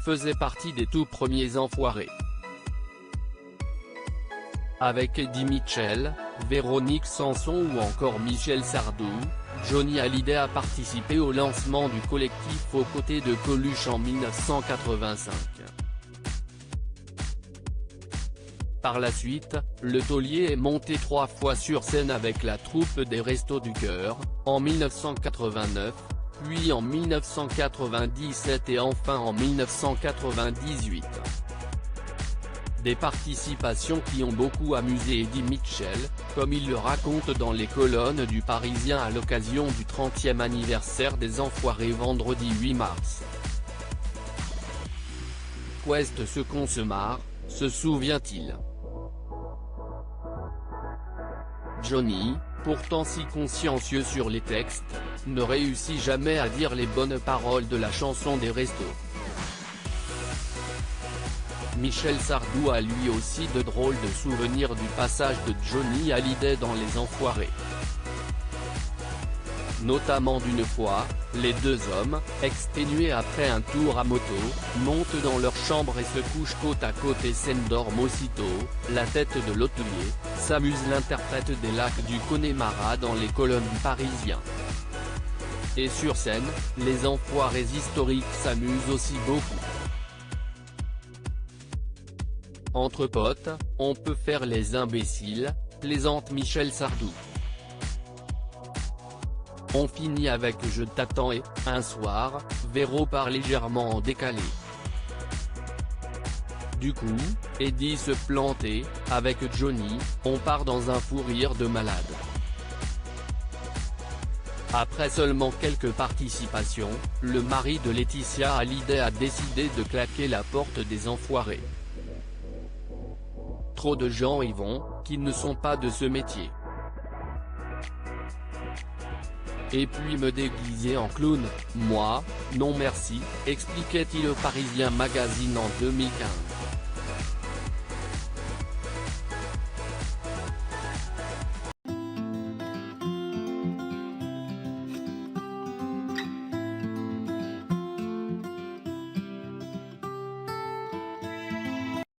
faisait partie des tout premiers enfoirés. Avec Eddie Mitchell, Véronique Sanson ou encore Michel Sardou, Johnny Hallyday a participé au lancement du collectif aux côtés de Coluche en 1985. Par la suite, le taulier est monté 3 fois sur scène avec la troupe des Restos du Cœur, en 1989, puis en 1997 et enfin en 1998. Des participations qui ont beaucoup amusé Eddie Mitchell, comme il le raconte dans les colonnes du Parisien à l'occasion du 30e anniversaire des Enfoirés vendredi 8 mars. Qu'est-ce ce qu'on se marre, se souvient-il? Johnny, pourtant si consciencieux sur les textes, ne réussit jamais à dire les bonnes paroles de la chanson des Restos. Michel Sardou a lui aussi de drôles de souvenirs du passage de Johnny Hallyday dans Les Enfoirés. Notamment d'une fois, les deux hommes, exténués après un tour à moto, montent dans leur chambre et se couchent côte à côte et s'endorment aussitôt, la tête de l'hôtelier, s'amuse l'interprète des Lacs du Connemara dans les colonnes du Parisien. Et sur scène, les enfoirés historiques s'amusent aussi beaucoup. Entre potes, on peut faire les imbéciles, plaisante Michel Sardou. On finit avec Je t'attends et, un soir, Véro part légèrement en décalé. Du coup, Eddie se plante et, avec Johnny, on part dans un fou rire de malade. Après seulement quelques participations, le mari de Laetitia Hallyday a décidé de claquer la porte des Enfoirés. Trop de gens y vont, qui ne sont pas de ce métier. Et puis me déguiser en clown, moi, non merci, expliquait-il au Parisien Magazine en 2015.